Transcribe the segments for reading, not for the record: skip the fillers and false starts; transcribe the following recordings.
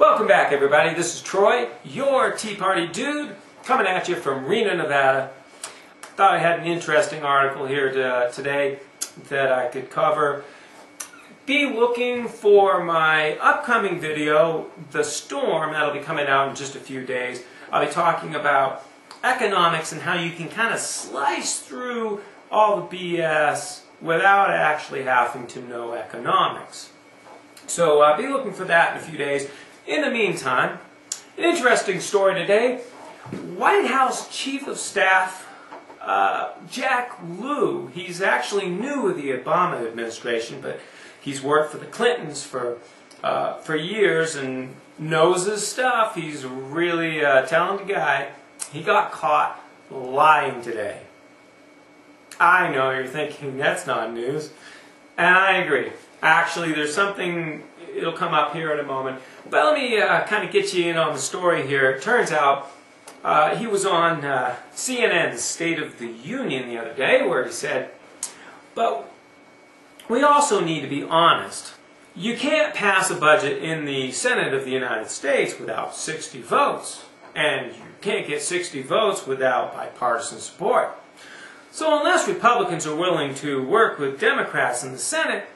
Welcome back, everybody. This is Troy, your Tea Party dude, coming at you from Reno, Nevada. Thought I had an interesting article here today that I could cover. Be looking for my upcoming video, The Storm, that'll be coming out in just a few days. I'll be talking about economics and how you can kind of slice through all the BS without actually having to know economics. So be looking for that in a few days. In the meantime, an interesting story today. White House Chief of Staff Jack Lew, he's actually new with the Obama administration, but he's worked for the Clintons for years and knows his stuff. He's a really talented guy. He got caught lying today. I know you're thinking that's not news, and I agree. Actually, there's something, it'll come up here in a moment. But let me kind of get you in on the story here. It turns out he was on CNN's State of the Union the other day where he said, but we also need to be honest. You can't pass a budget in the Senate of the United States without 60 votes. And you can't get 60 votes without bipartisan support. So unless Republicans are willing to work with Democrats in the Senate,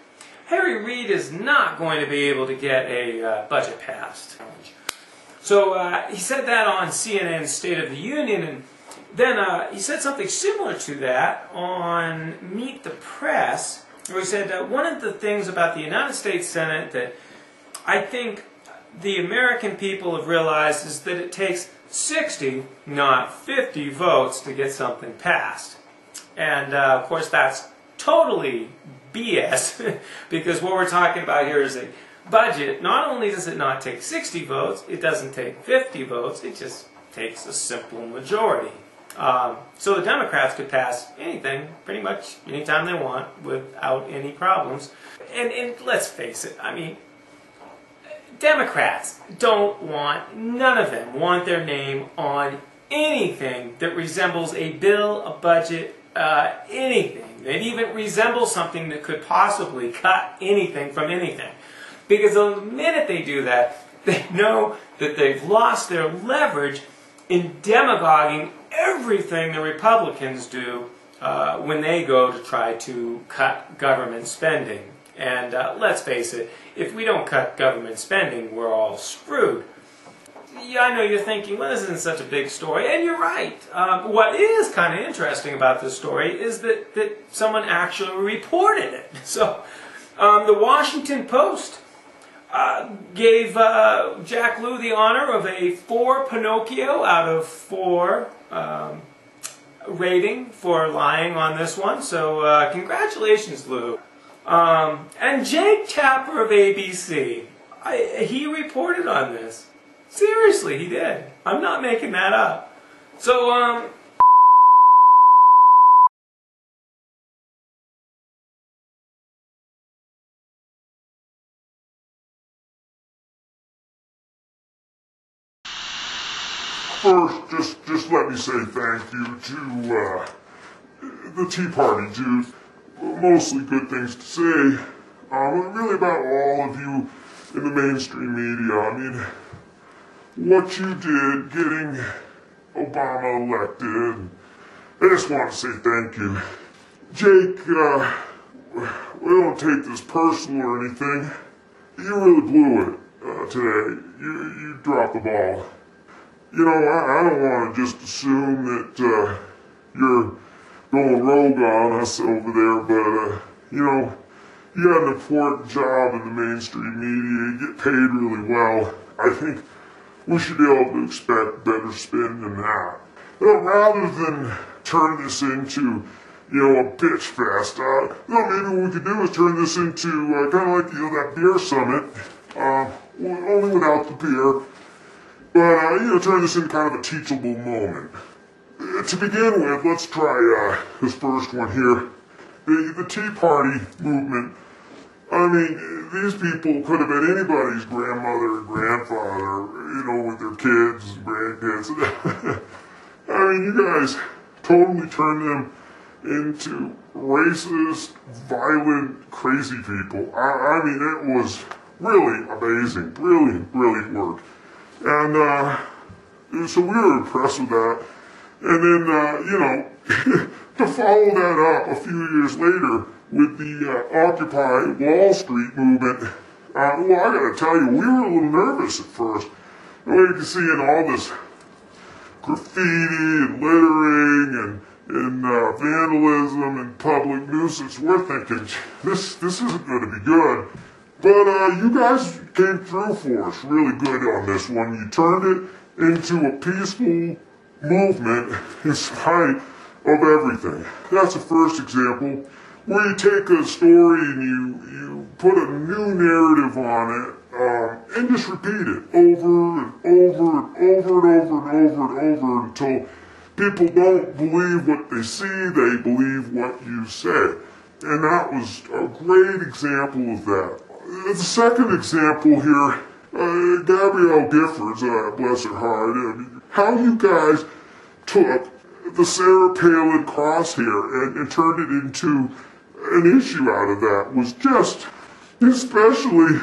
Harry Reid is not going to be able to get a budget passed. So he said that on CNN's State of the Union, and then he said something similar to that on Meet the Press, where he said that one of the things about the United States Senate that I think the American people have realized is that it takes 60, not 50 votes to get something passed. And of course that's totally BS, because what we're talking about here is a budget. Not only does it not take 60 votes, it doesn't take 50 votes, it just takes a simple majority. So the Democrats could pass anything, pretty much anytime they want, without any problems. And let's face it, I mean, Democrats don't want, none of them want their name on anything that resembles a bill, a budget, anything. It even resembles something that could possibly cut anything from anything. Because the minute they do that, they know that they've lost their leverage in demagoguing everything the Republicans do when they go to try to cut government spending. And let's face it, if we don't cut government spending, we're all screwed. Yeah, I know you're thinking, well, this isn't such a big story, and you're right. What is kind of interesting about this story is that someone actually reported it. So, the Washington Post gave Jack Lew the honor of a 4 Pinocchio out of 4 rating for lying on this one. So, congratulations, Lew. And Jake Tapper of ABC, he reported on this. Seriously, he did. I'm not making that up. So, First, just let me say thank you to the Tea Party dude. Mostly good things to say. Really about all of you in the mainstream media. I mean, what you did getting Obama elected, I just want to say thank you. Jake, we don't take this personal or anything. You really blew it today. You dropped the ball. You know, I don't want to just assume that you're going rogue on us over there, but, you know, you got an important job in the mainstream media. You get paid really well. I think we should be able to expect better spin than that. Rather than turn this into, you know, a bitch fest, maybe what we could do is turn this into kind of like, you know, that beer summit, only without the beer, but, you know, turn this into kind of a teachable moment. To begin with, let's try this first one here. The Tea Party movement. I mean, these people could have been anybody's grandmother and grandfather, you know, with their kids and grandkids. I mean, you guys totally turned them into racist, violent, crazy people. I mean, it was Really amazing, brilliant work. And so we were impressed with that. And then, to follow that up a few years later with the Occupy Wall Street movement, well, I gotta tell you, we were a little nervous at first. Well, you can see in all this graffiti and littering and vandalism and public nuisance, we're thinking, this isn't going to be good. But you guys came through for us really good on this one. You turned it into a peaceful movement in spite of everything. That's the first example, where you take a story and you put a new narrative on it, and just repeat it over and over and over and over and over and over until people don't believe what they see, they believe what you say. And that was a great example of that. The second example here, Gabrielle Giffords, bless her heart, how you guys took the Sarah Palin crosshair and turned it into an issue out of that was just, especially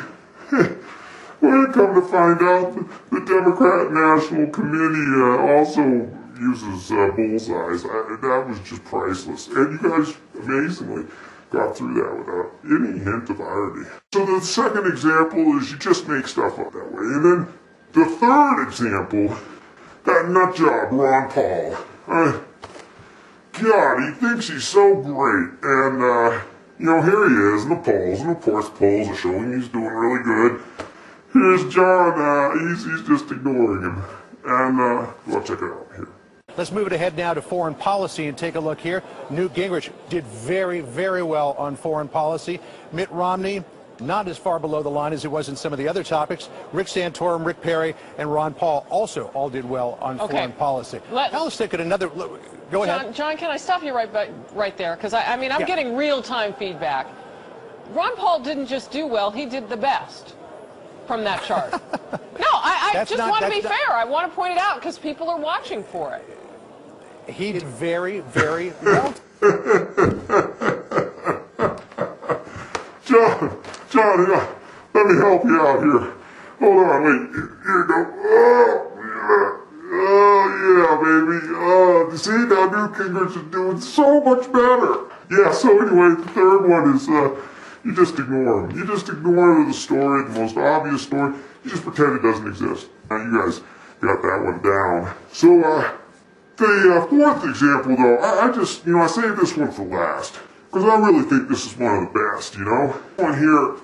when it come to find out the Democrat National Committee also uses bullseyes. That was just priceless. And you guys amazingly got through that without any hint of irony. So the second example is you just make stuff up that way. And then the third example, that nut job, Ron Paul. God, he thinks he's so great. And, here he is in the polls. And of course, polls are showing he's doing really good. Here's John, he's just ignoring him. And, well, check it out here. Let's move it ahead now to foreign policy and take a look here. Newt Gingrich did very well on foreign policy. Mitt Romney, not as far below the line as it was in some of the other topics. Rick Santorum, Rick Perry, and Ron Paul also all did well on foreign policy. Now let's take it another look. Go ahead. John, can I stop you right there? Because, I'm getting real-time feedback. Ron Paul didn't just do well, he did the best from that chart. No, I just want to be fair. I want to point it out because people are watching for it. He did very well. John, let me help you out here. Hold on, wait. Here you go. Oh, yeah, baby. See, now Newt Gingrich is doing so much better. Yeah, so anyway, the third one is you just ignore him. You just ignore the story, the most obvious story. You just pretend it doesn't exist. Now, you guys got that one down. So, the fourth example, though, I saved this one for last. Because I really think this is one of the best, One here,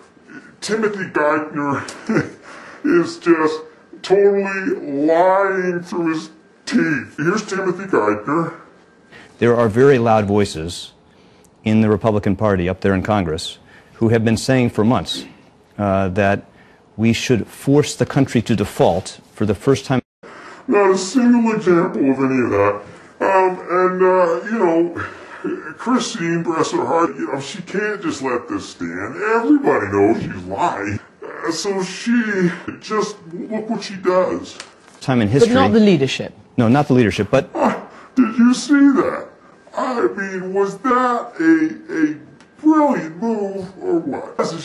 Timothy Geithner is just totally lying through his teeth. Here's Timothy Geithner. There are very loud voices in the Republican Party up there in Congress who have been saying for months that we should force the country to default for the first time. Not a single example of any of that. Christine, bless her heart, she can't just let this stand. Everybody knows she's lying. So she just, look what she does. Time in history. But not the leadership. No, not the leadership, but... Did you see that? I mean, was that a brilliant move or what?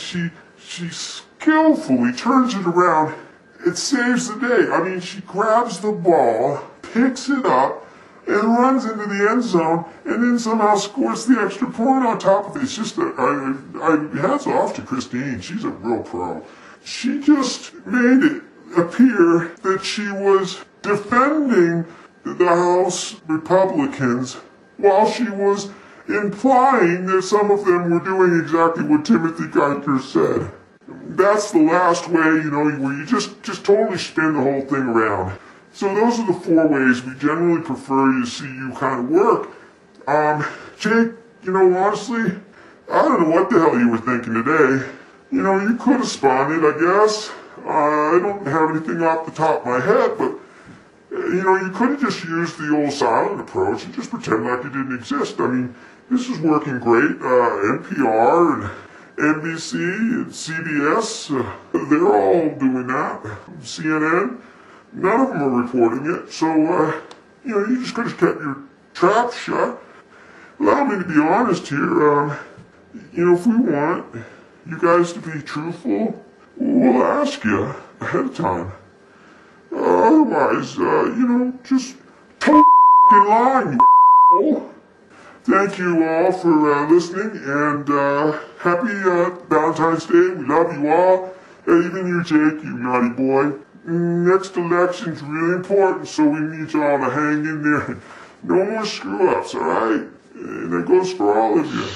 She skillfully turns it around. It saves the day. I mean, she grabs the ball, picks it up, and runs into the end zone, and then somehow scores the extra point on top of it. It's just, hats off to Christine. She's a real pro. She just made it appear that she was defending the House Republicans while she was implying that some of them were doing exactly what Timothy Geithner said. That's the last way, where you just totally spin the whole thing around. So those are the four ways we generally prefer to see you kind of work. Jake, honestly, I don't know what the hell you were thinking today. You could have spawned it, I guess. I don't have anything off the top of my head, but, you could have just used the old silent approach and just pretend like it didn't exist. I mean, this is working great. NPR and NBC and CBS, they're all doing that. CNN. None of them are reporting it, so, you just could have kept your trap shut. Allow me to be honest here, if we want you guys to be truthful we'll ask you ahead of time. Otherwise, just toe line, you. Thank you all for listening, and happy Valentine's Day. We love you all. Even you, Jake, you naughty boy. Next election's really important, so we need y'all to hang in there. No more screw-ups, all right? And that goes for all of you.